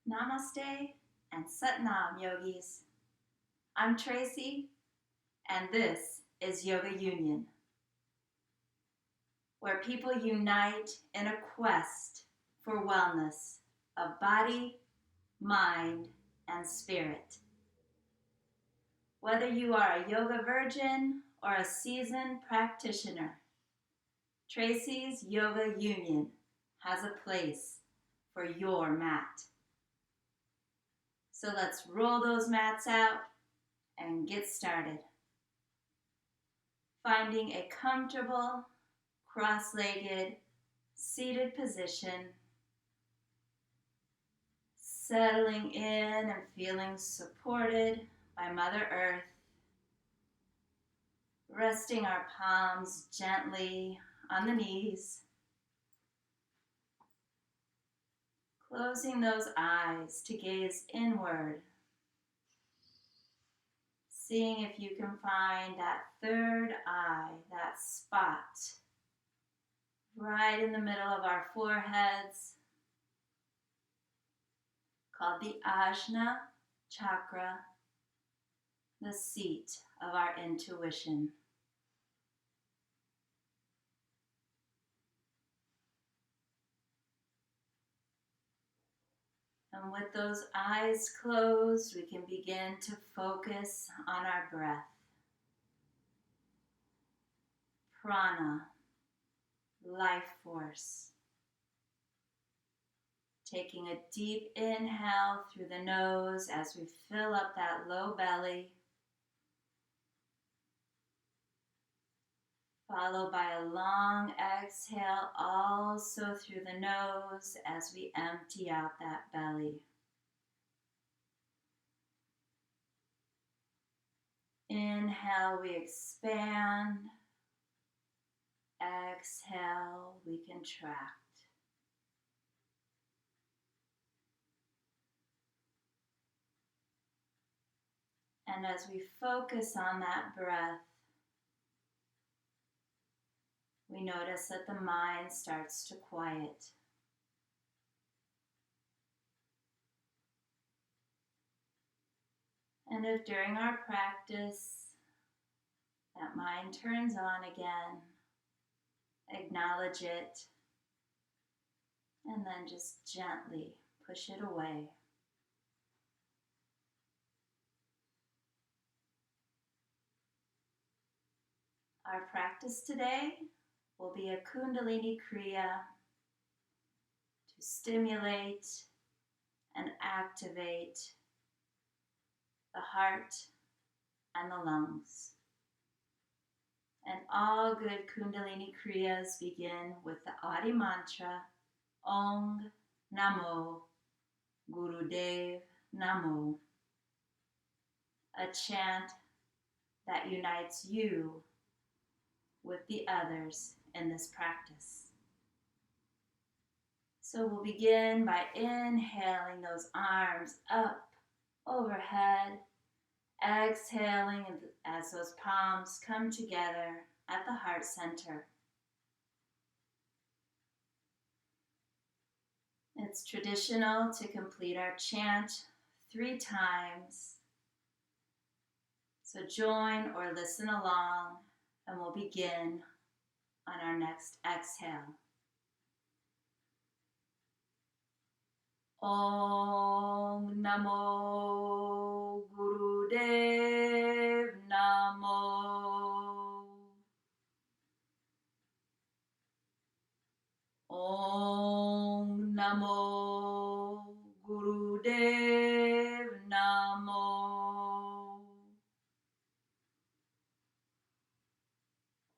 Namaste and Satnam yogis. I'm Tracy and this is Yoga Union, where people unite in a quest for wellness of body, mind, and spirit. Whether you are a yoga virgin or a seasoned practitioner, Tracy's Yoga Union has a place for your mat. So let's roll those mats out and get started. Finding a comfortable, cross-legged, seated position, settling in and feeling supported by Mother Earth, resting our palms gently on the knees, closing those eyes to gaze inward, seeing if you can find that third eye, that spot right in the middle of our foreheads, called the Ajna chakra, the seat of our intuition. And with those eyes closed, we can begin to focus on our breath. Prana, life force. Taking a deep inhale through the nose as we fill up that low belly, followed by a long exhale also through the nose as we empty out that belly. Inhale, we expand. Exhale, we contract. And as we focus on that breath, we notice that the mind starts to quiet. And if during our practice that mind turns on again, acknowledge it, and then just gently push it away. Our practice today will be a Kundalini Kriya to stimulate and activate the heart and the lungs. And all good Kundalini Kriyas begin with the Adi mantra, Om Namo Gurudev Namo, a chant that unites you with the others in this practice. So we'll begin by inhaling those arms up overhead, exhaling as those palms come together at the heart center. It's traditional to complete our chant 3 times. So join or listen along, and we'll begin on our next exhale. Om Namo Gurudev Namo. Om Namo Gurudev Namo.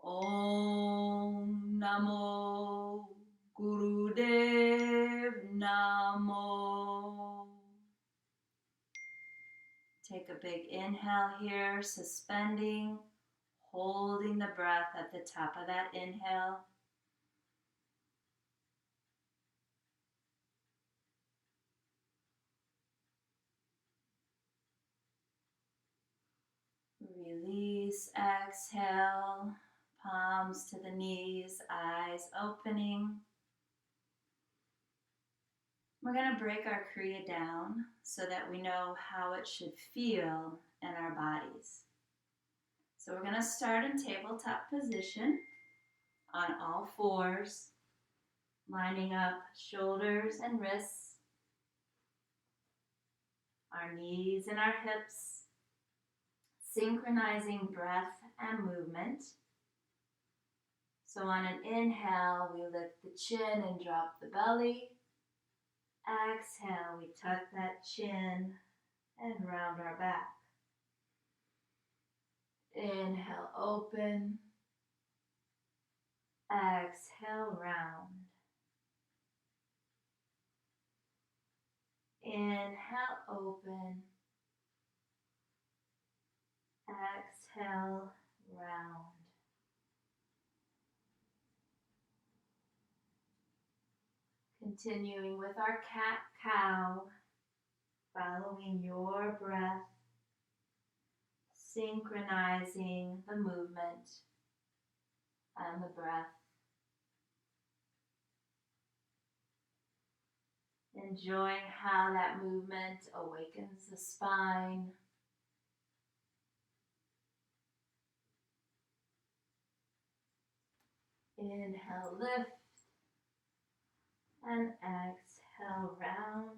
Om Namo Gurudev Namo. Take a big inhale here, suspending, holding the breath at the top of that inhale. Release, exhale, palms to the knees, eyes opening. We're going to break our Kriya down so that we know how it should feel in our bodies. So we're going to start in tabletop position on all fours, lining up shoulders and wrists, our knees and our hips, synchronizing breath and movement. So on an inhale, we lift the chin and drop the belly. Exhale, we tuck that chin and round our back. Inhale, open. Exhale, round. Inhale, open. Exhale, round. Continuing with our cat-cow, following your breath, synchronizing the movement and the breath. Enjoying how that movement awakens the spine. Inhale, lift, and exhale, round.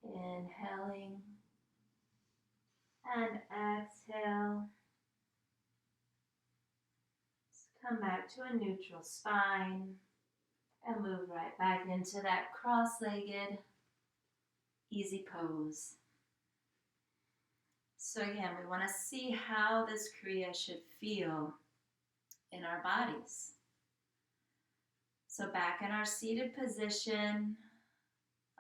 Inhaling and exhale. Come back to a neutral spine and move right back into that cross-legged, easy pose. So again, we want to see how this Kriya should feel in our bodies. So back in our seated position,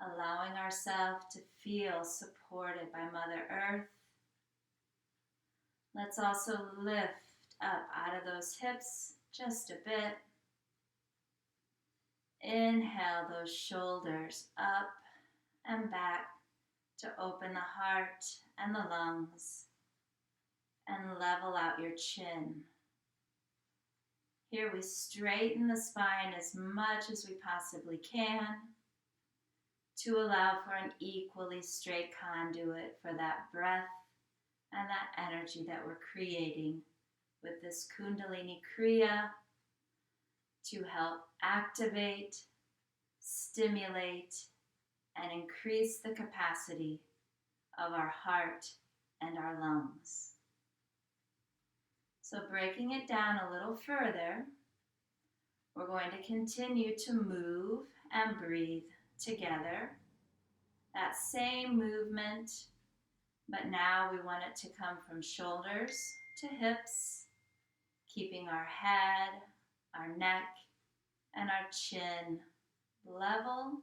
allowing ourselves to feel supported by Mother Earth. Let's also lift up out of those hips just a bit. Inhale those shoulders up and back to open the heart and the lungs and level out your chin. Here we straighten the spine as much as we possibly can to allow for an equally straight conduit for that breath and that energy that we're creating with this Kundalini Kriya to help activate, stimulate, and increase the capacity of our heart and our lungs. So breaking it down a little further, we're going to continue to move and breathe together. That same movement, but now we want it to come from shoulders to hips, keeping our head, our neck, and our chin level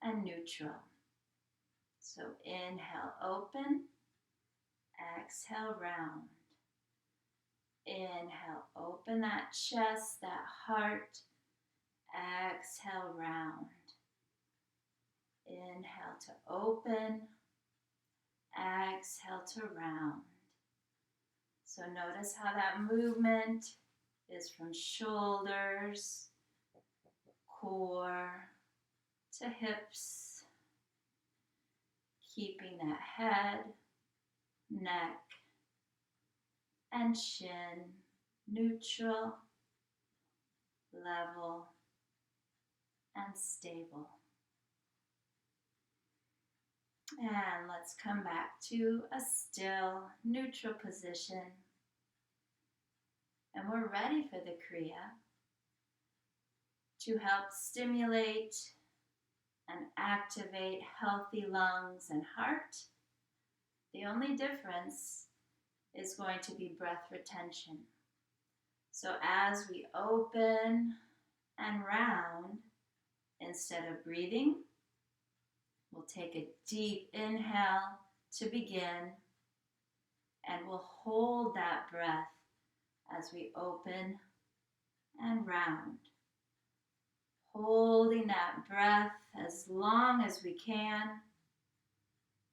and neutral. So inhale, open. Exhale, round. Inhale, open that chest, that heart. Exhale, round. Inhale to open. Exhale to round. So notice how that movement is from shoulders, core, to hips, keeping that head, neck, and chin neutral, level, and stable. And let's come back to a still, neutral position. And we're ready for the Kriya to help stimulate and activate healthy lungs and heart. The only difference is going to be breath retention. So as we open and round, instead of breathing, we'll take a deep inhale to begin, and we'll hold that breath as we open and round. Holding that breath as long as we can.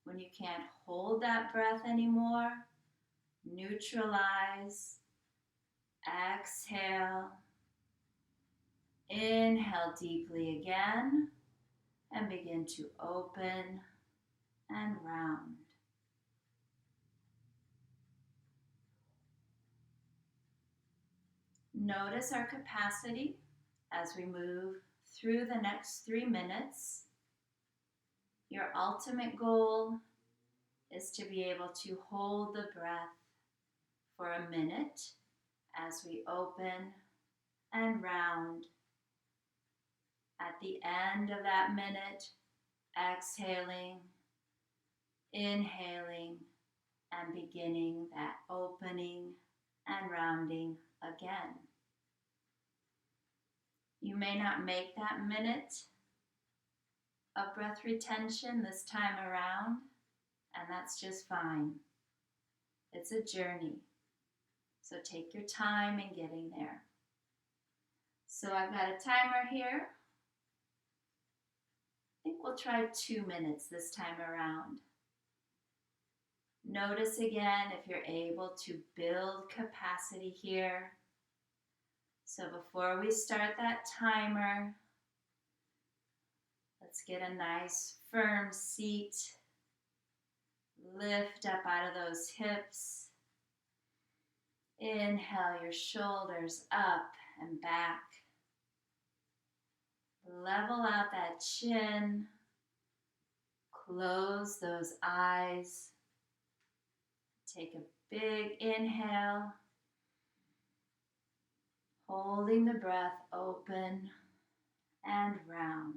When you can't hold that breath anymore, neutralize, exhale, Inhale deeply again and begin to open and round. Notice our capacity as we move through the next 3 minutes. Your ultimate goal is to be able to hold the breath for a minute as we open and round. At the end of that minute, exhaling, inhaling, and beginning that opening and rounding again. You may not make that minute of breath retention this time around, and that's just fine. It's a journey, so take your time in getting there. So I've got a timer here. I think we'll try 2 minutes this time around. Notice again if you're able to build capacity here. So before we start that timer, let's get a nice firm seat. Lift up out of those hips. Inhale your shoulders up and back. Level out that chin. Close those eyes. Take a big inhale. Holding the breath open and round.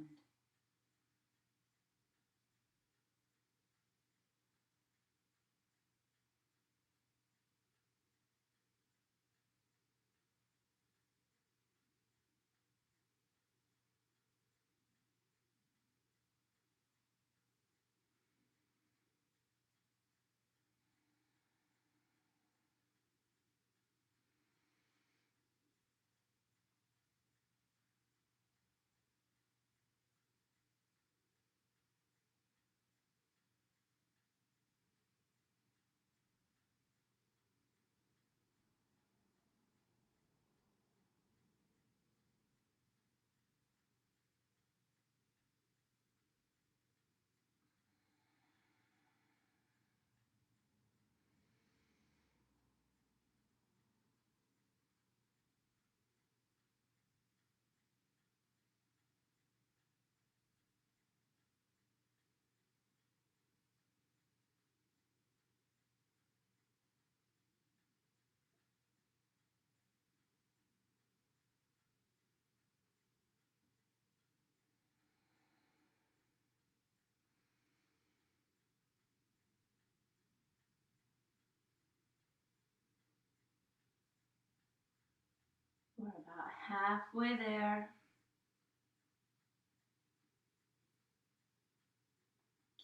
We're about halfway there.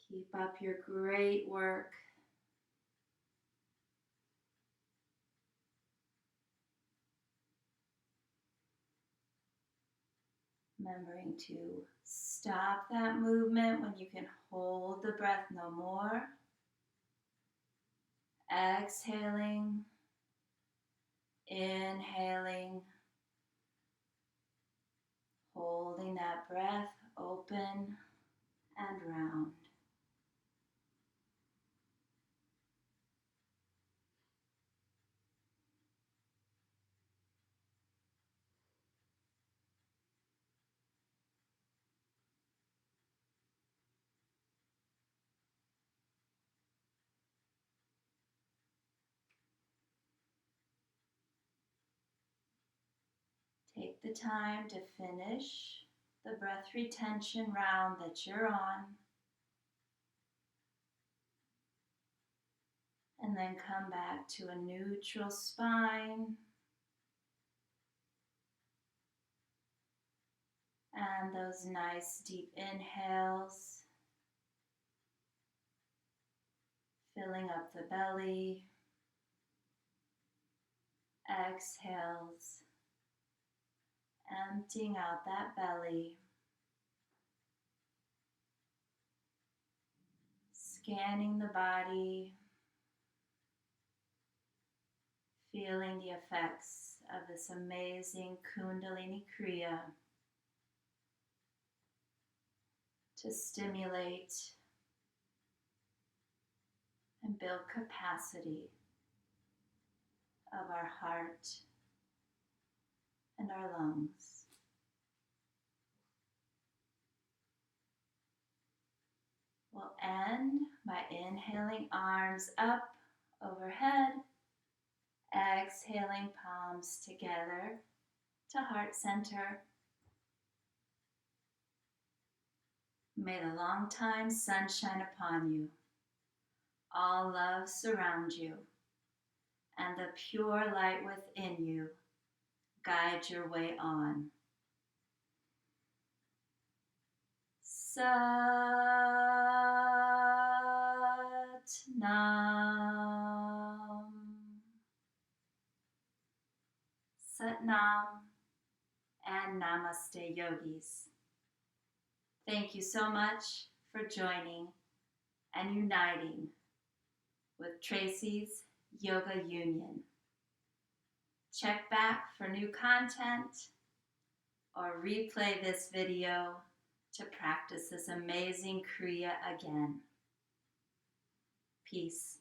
Keep up your great work. Remembering to stop that movement when you can hold the breath no more. Exhaling, inhaling, holding that breath open and round. Take the time to finish the breath retention round that you're on, and then come back to a neutral spine and those nice deep inhales, filling up the belly, exhales, emptying out that belly, scanning the body, feeling the effects of this amazing Kundalini Kriya to stimulate and build capacity of our heart and our lungs. We'll end by inhaling arms up overhead, exhaling palms together to heart center. May the long time sun shine upon you. All love surround you, and the pure light within you guide your way on. Sat Nam. Sat Nam and Namaste, yogis. Thank you so much for joining and uniting with Tracy's Yoga Union. Check back for new content or replay this video to practice this amazing Kriya again. Peace.